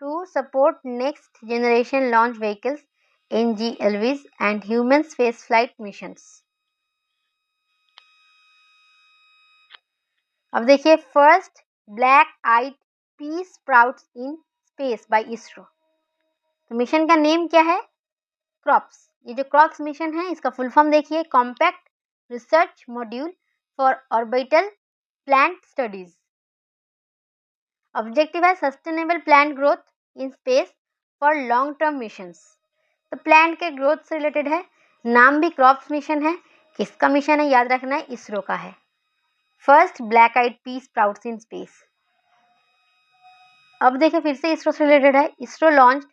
S1: to support next generation launch vehicles NGLVs and human space flight missions. अब देखिए first black eyed pea sprouts in space by ISRO. तो मिशन का नेम क्या है क्रॉप्स। ये जो क्रॉप्स मिशन है इसका फुल फॉर्म देखिए compact research module for orbital plant studies. Objective है sustainable plant growth in space for long term missions. तो प्लांट के ग्रोथ से रिलेटेड है। नाम भी क्रॉप्स मिशन है। किसका मिशन है याद रखना है इसरो का है। First black eyed pea sprouts in space. अब देखिए फिर से इसरो से रिलेटेड है। ISRO launch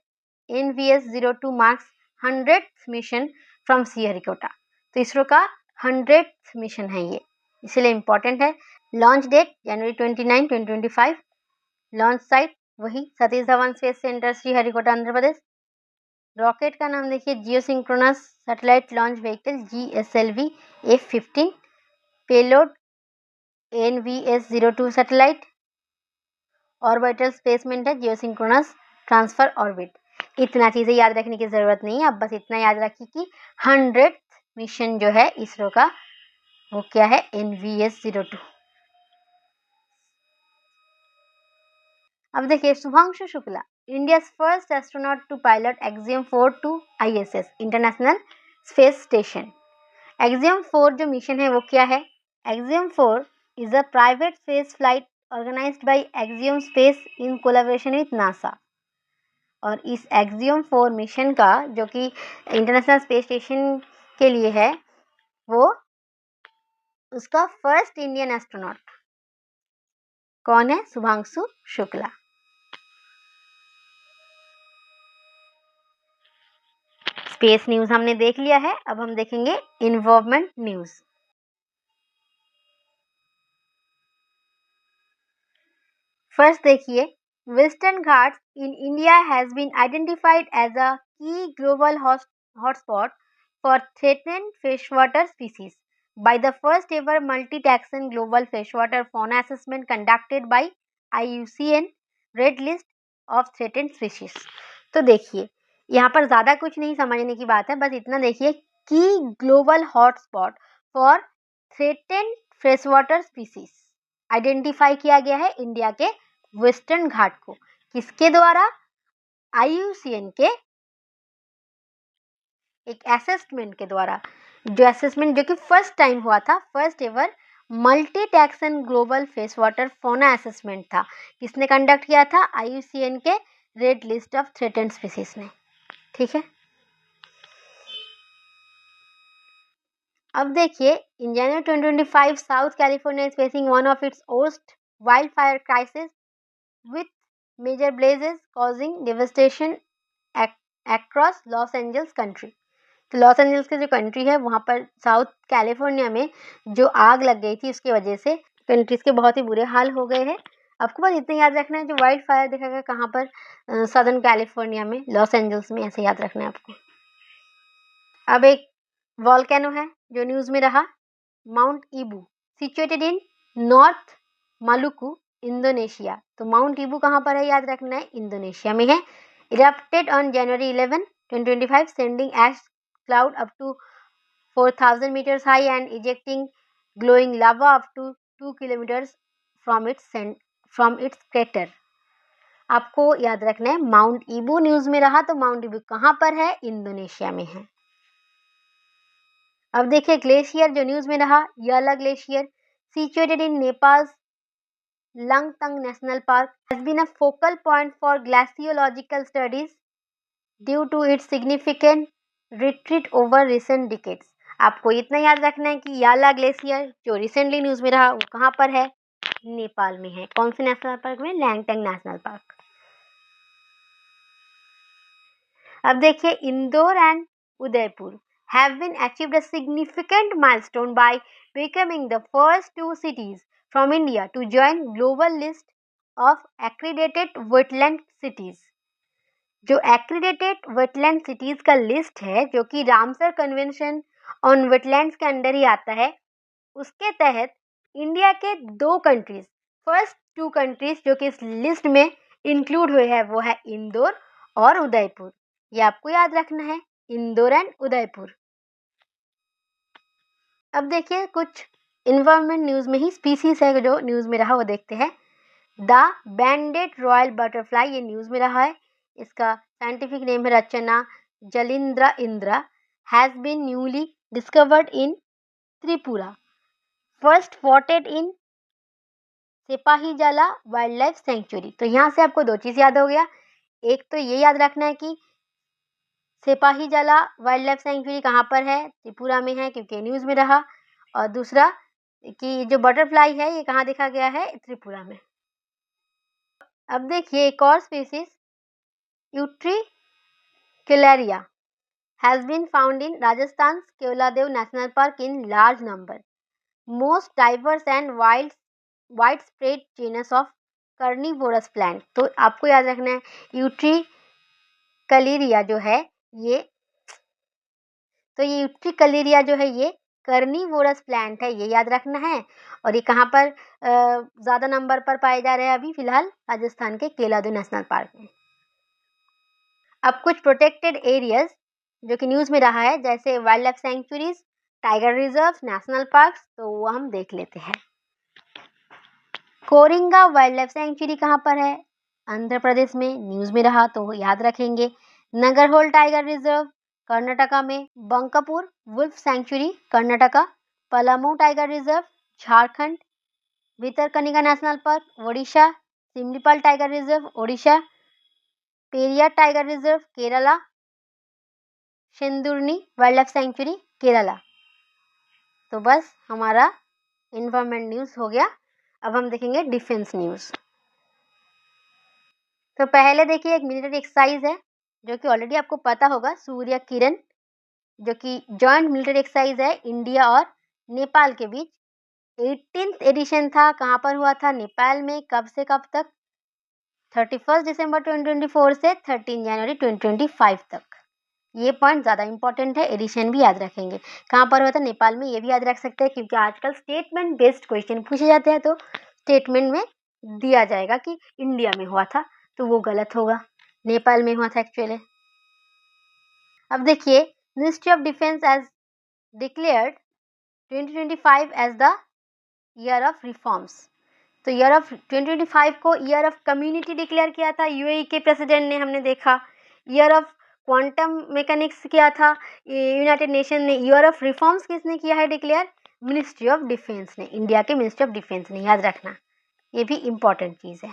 S1: NVS-02 marks 100th mission from Sriharikota. तो इसरो का 100th मिशन है ये, इसलिए इंपॉर्टेंट है। लॉन्च डेट जनवरी 29, 2025। लॉन्च साइट वही Satish Dhawan space centre Sriharikota Andhra Pradesh. Rocket का नाम देखिए geosynchronous satellite launch vehicle GSLV F-15। Payload NVS-02 satellite. Orbital स्पेसमेंट है जियो सिंक्रोनस ट्रांसफर ऑर्बिट। इतना चीजें याद रखने की जरूरत नहीं है। अब बस इतना याद रखिए कि 100th मिशन जो है इसरो का वो क्या है NVS-02। अब देखिए Shubhanshu Shukla India first astronaut to pilot Axiom 4 to ISS international space station. Axiom 4 जो मिशन है वो क्या है Axiom 4 is a private space flight organised by Axiom Space in collaboration with NASA. और इस एक्सियम 4 मिशन का जो कि इंटरनेशनल स्पेस स्टेशन के लिए है वो उसका फर्स्ट इंडियन एस्ट्रोनॉट कौन है शुभांशु शुक्ला। स्पेस न्यूज हमने देख लिया है। अब हम देखेंगे इन्वॉल्वमेंट न्यूज। फर्स्ट देखिए Western Ghats in India has been identified as a key global hotspot for threatened freshwater species by the first ever multi-taxon global freshwater fauna assessment conducted by IUCN Red List of Threatened Species। तो देखिए यहाँ पर ज़्यादा कुछ नहीं समझने की बात है, बस इतना देखिए कि global hotspot for threatened freshwater species identify किया गया है इंडिया के वेस्टर्न घाट को। किसके द्वारा IUCN के एक असेसमेंट के द्वारा। जो असेसमेंट जो कि फर्स्ट टाइम हुआ था, first ever multi taxon global fresh water fauna assessment था। किसने कंडक्ट किया था IUCN के red list of threatened species ने। ठीक है अब देखिए in January 2025 South California is facing one of its worst wild fire crisis with major blazes causing devastation across Los Angeles country. तो लॉस एंजल्स की जो कंट्री है वहाँ पर साउथ कैलिफोर्निया में जो आग लग गई थी उसकी वजह से कंट्रीज के बहुत ही बुरे हाल हो गए हैं। आपको बस इतना याद रखना है जो वाइल्ड फायर देखा गया कहाँ पर सदर्न कैलिफोर्निया में लॉस एंजल्स में, ऐसे याद रखना है आपको। अब एक वॉल्केनो है जो न्यूज़ में रहा Mount Ibu situated in North Maluku Indonesia. तो माउंट ईबू कहाँ पर है याद रखना है इंडोनेशिया में है। Erupted on January 11, 2025 sending ash cloud up to 4,000 meters high and ejecting glowing lava up to 2 kilometers from its crater। आपको याद रखना है माउंट ईबू न्यूज में रहा। तो माउंट ईबू कहाँ पर है इंडोनेशिया में है। अब देखिए ग्लेशियर जो न्यूज में रहा Yala glacier situated in Nepal's Langtang national park has been a focal point for glaciological studies due to its significant retreat over recent decades. आपको इतना याद रखना है कि याला ग्लेशियर जो रिसेंटली न्यूज में रहा वो कहाँ पर है नेपाल में है। कौन से नेशनल पार्क में लैंगटंग नेशनल पार्क। अब देखिए Indore and Udaipur have been achieved a significant milestone by becoming the first two cities from India to join global list of accredited wetland cities। जो एक्रीडेटेड वेटलैंड सिटीज का लिस्ट है, जो कि Ramsar convention on wetlands के under ही आता है, उसके तहत इंडिया के 2 कंट्रीज, फर्स्ट 2 कंट्रीज जो कि इस लिस्ट में इंक्लूड हुए हैं, वो है इंदौर और उदयपुर। ये आपको याद रखना है, इंदौर एंड उदयपुर। अब देखिए कुछ इन्वायरमेंट न्यूज में ही स्पीसीज है जो न्यूज में रहा, वो देखते हैं। द बैंडेड रॉयल बटरफ्लाई, ये न्यूज में रहा है। इसका साइंटिफिक नेम है Rachana jalindra indra, has been newly discovered in Tripura, first spotted in Sepahijala wild life sanctuary. तो यहाँ से आपको 2 चीज याद हो गया। एक तो ये याद रखना है कि सिपाहीजला वाइल्ड लाइफ सेंचुरी कहाँ पर है, त्रिपुरा में है क्योंकि न्यूज में रहा। और दूसरा कि जो बटरफ्लाई है ये कहाँ देखा गया है, त्रिपुरा में। अब देखिए एक और species यूट्रिक्युलेरिया has been found in Rajasthan's Kevladev National Park in large number. Most diverse and widespread genus of carnivorous plant. तो आपको याद रखना है यूट्रिकलेरिया जो है ये, तो ये यूट्रिकलेरिया जो है ये कार्निवोरस प्लांट है, ये याद रखना है। और ये कहाँ पर ज़्यादा नंबर पर पाए जा रहे हैं अभी फिलहाल, राजस्थान के केवलादेव नेशनल पार्क में। अब कुछ प्रोटेक्टेड एरियाज जो कि न्यूज़ में रहा है, जैसे wild life sanctuaries, tiger reserve, national parks, तो वो हम देख लेते हैं। कोरिंगा वाइल्ड लाइफ सेंचुरी कहाँ पर है, आंध्र प्रदेश में, न्यूज़ में रहा तो याद रखेंगे। नगरहोल टाइगर रिजर्व कर्नाटका में, Bankapur wolf sanctuary Karnataka, Palamau tiger reserve Jharkhand, Bhitarkanika national park Odisha, Similipal tiger reserve Odisha, Periyar tiger reserve Kerala, Shendurney wild life sanctuary Kerala. तो बस हमारा इन्वायरमेंट न्यूज़ हो गया। अब हम देखेंगे डिफेंस न्यूज़। तो पहले देखिए एक मिलिट्री एक्सरसाइज है जो कि ऑलरेडी आपको पता होगा, सूर्य किरण, जो कि जॉइंट मिलिट्री एक्सरसाइज है इंडिया और नेपाल के बीच। 18th एडिशन था, कहाँ पर हुआ था, नेपाल में। कब से कब तक, 31 दिसंबर 2024 से 13 जनवरी 2025 तक। ये पॉइंट ज़्यादा इंपॉर्टेंट है, एडिशन भी याद रखेंगे। कहाँ पर हुआ था, नेपाल में, ये भी याद रख सकते हैं क्योंकि आजकल स्टेटमेंट बेस्ड क्वेश्चन पूछे जाते हैं, तो स्टेटमेंट में दिया जाएगा कि इंडिया में हुआ था, तो वो गलत होगा, नेपाल में हुआ था एक्चुअली। अब देखिए ministry of defence as declared 2025 as the year of reforms. तो ईयर ऑफ 2025 को ईयर ऑफ कम्युनिटी डिक्लेयर किया था यूएई के प्रेसिडेंट ने, हमने देखा। ईयर ऑफ क्वांटम मैकेनिक्स किया था यूनाइटेड नेशन ने। ईयर ऑफ रिफॉर्म्स किसने किया है डिक्लेयर, मिनिस्ट्री ऑफ डिफेंस ने, इंडिया के मिनिस्ट्री ऑफ डिफेंस ने, याद रखना, ये भी इम्पॉर्टेंट चीज़ है।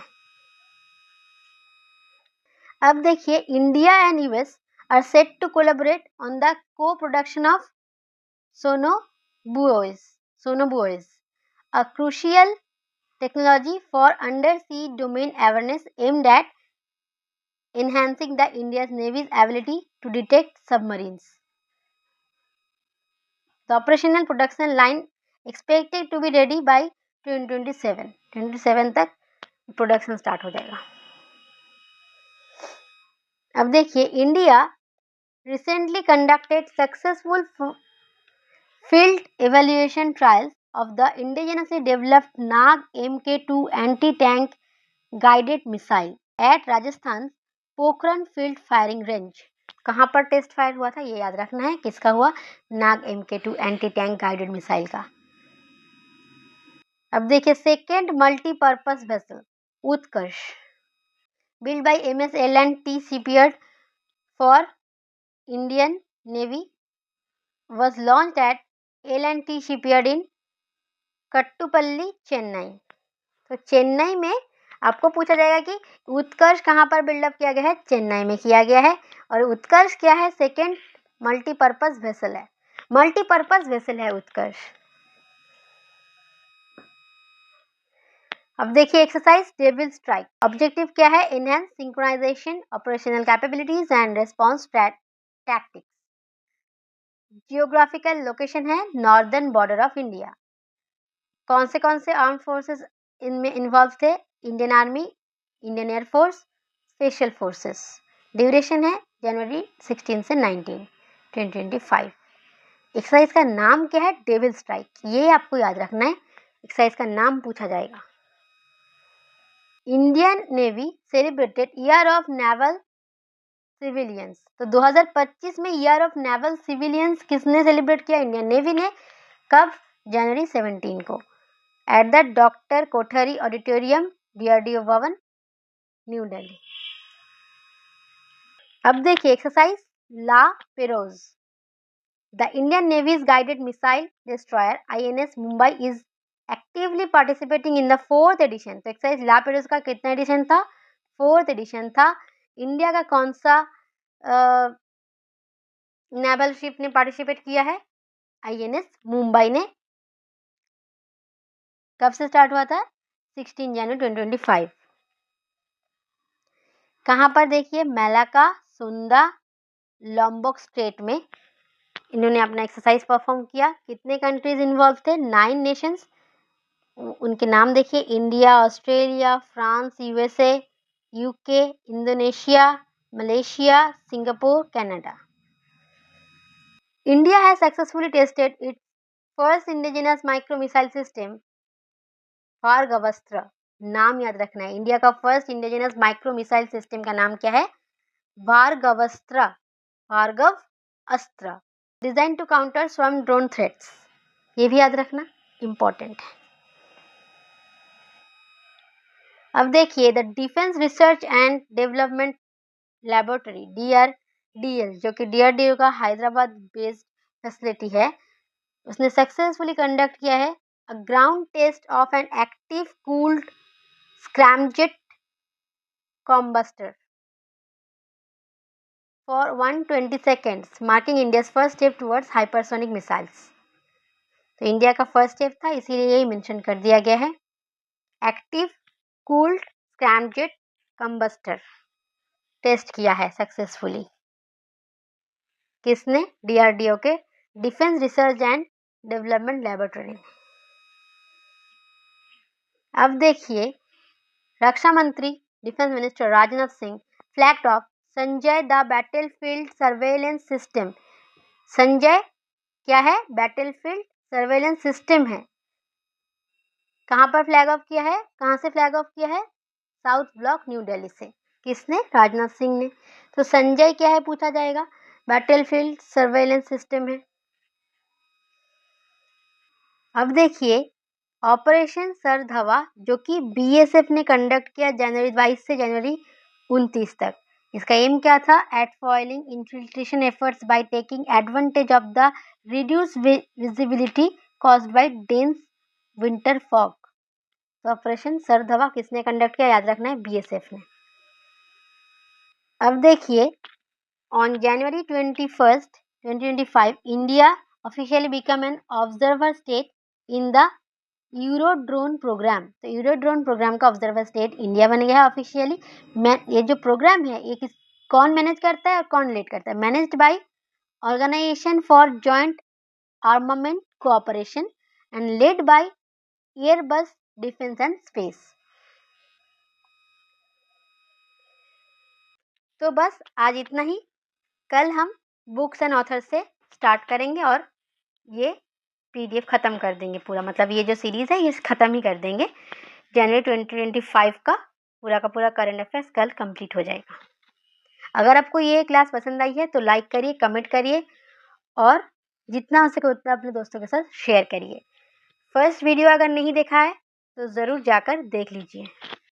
S1: अब देखिए India and US are set to collaborate on the co production of sonobuoys, a crucial technology for undersea domain awareness aimed at enhancing the India's Navy's ability to detect submarines. The operational production line expected to be ready by 2027. 2027 तक production start हो जाएगा। अब देखिए India recently conducted successful field evaluation trials of the indigenously developed Nag Mk2 anti-tank guided missile at Rajasthan's Pokhran field firing range. कहाँ पर test fire हुआ था, ये याद रखना है, किसका हुआ, Nag MK2 anti tank guided missile का। अब देखिए second multipurpose vessel Utkarsh build by MS L&T shipyard for Indian navy was launched at L&T shipyard in Kattupalli Chennai. तो चेन्नई में आपको पूछा जाएगा कि उत्कर्ष कहाँ पर बिल्डअप किया गया है, चेन्नई में किया गया है। और उत्कर्ष क्या है, सेकेंड मल्टीपर्पज वेसल है, मल्टीपर्पज वेसल है उत्कर्ष। अब देखिए एक्सरसाइज डेविल स्ट्राइक, ऑब्जेक्टिव क्या है, enhance synchronisation, operational capabilities and response tactics. Geographical location है नॉर्दर्न बॉर्डर ऑफ इंडिया। कौन से आर्म फोर्सेस इनमें इन्वॉल्व थे, Indian army, Indian air force, special forces. Duration है जनवरी 16 से 19 2025। एक्सरसाइज का नाम क्या है? Devil strike. ये आपको याद रखना है, एक्सरसाइज का नाम पूछा जाएगा। Indian navy celebrated year of naval civilians. तो 2025 में ईयर ऑफ नेवल सिविलियंस किसने सेलिब्रेट किया? इंडियन नेवी ने। कब? जनवरी 17 को, at the doctor Kothari auditorium, DRDO Bhawan, new Delhi. अब देखिए exercise La Perouse. The Indian navy's guided missile destroyer INS Mumbai is actively participating in the 4th edition. तो एक्सरसाइज ला पेरोज का कितना एडिशन था? 4th एडिशन था। इंडिया का कौन सा नेवल शिप ने पार्टिसिपेट किया है? INS मुंबई ने। कब से स्टार्ट हुआ था? 16 जनवरी 2025। कहाँ पर? देखिए मेलाका, सुंदा, लॉम्बोक स्टेट में इन्होंने अपना एक्सरसाइज परफॉर्म किया। कितने कंट्रीज इन्वॉल्व थे? 9 नेशंस। उनके नाम देखिए, India, Australia, France, USA, UK, Indonesia, Malaysia, Singapore, Canada. India has successfully tested its first indigenous micro missile system, Bhargavastra. नाम याद रखना है, इंडिया का first indigenous micro missile system का नाम क्या है? Bhargavastra, Bhargava astra. Design to counter swarm drone threats, ये भी याद रखना, इंपॉर्टेंट है। अब देखिए the defence research and development laboratory DRDL, जो कि DRDO का हैदराबाद बेस्ड फैसिलिटी है, उसने सक्सेसफुली कंडक्ट किया है a ground test of an active cooled scramjet combustor for 120 seconds, marking India's first step towards hypersonic missiles. तो इंडिया का first step था, इसीलिए यही मेंशन कर दिया गया है। Active cooled scramjet combustor test किया है सक्सेसफुली। किसने? DRDO के defence research and development laboratory. अब देखिए रक्षा मंत्री defence minister Rajnath Singh flagged off Sanjay the battlefield surveillance system. Sanjay क्या है? बैटलफील्ड सर्वेलेंस सिस्टम है। कहाँ पर फ्लैग ऑफ किया है? कहाँ से फ्लैग ऑफ किया है? साउथ ब्लॉक, न्यू दिल्ली से। किसने? राजनाथ सिंह ने। तो संजय क्या है पूछा जाएगा? बैटलफील्ड सर्वेलेंस सिस्टम है। अब देखिए ऑपरेशन सरधवा, जो कि BSF ने कंडक्ट किया जनवरी 22 से जनवरी 29 तक। इसका एम क्या था? At foiling infiltration efforts by taking advantage of the reduce visibility caused by dense winter fog. तो ऑपरेशन सरधवा किसने कंडक्ट किया? याद रखना है, BSF ने। अब देखिए on January 21, 2025 India officially become an observer state in the Eurodrone programme. तो यूरोड्रोन प्रोग्राम का ऑब्जर्वर स्टेट इंडिया बन गया है ऑफिशियली। ये जो प्रोग्राम है ये कौन मैनेज करता है और कौन लीड करता है? Managed by organisation for joint armament cooperation and led by Airbus defence and space. तो बस आज इतना ही। कल हम बुक्स एंड ऑथर से स्टार्ट करेंगे और ये PDF ख़त्म कर देंगे पूरा, मतलब ये जो सीरीज़ है ये ख़त्म ही कर देंगे। जनवरी 2025 का पूरा करंट अफेयर्स कल कंप्लीट हो जाएगा। अगर आपको ये क्लास पसंद आई है तो लाइक करिए, कमेंट करिए और जितना हो सके उतना अपने दोस्तों के साथ शेयर करिए। फर्स्ट वीडियो अगर नहीं देखा है तो ज़रूर जाकर देख लीजिए।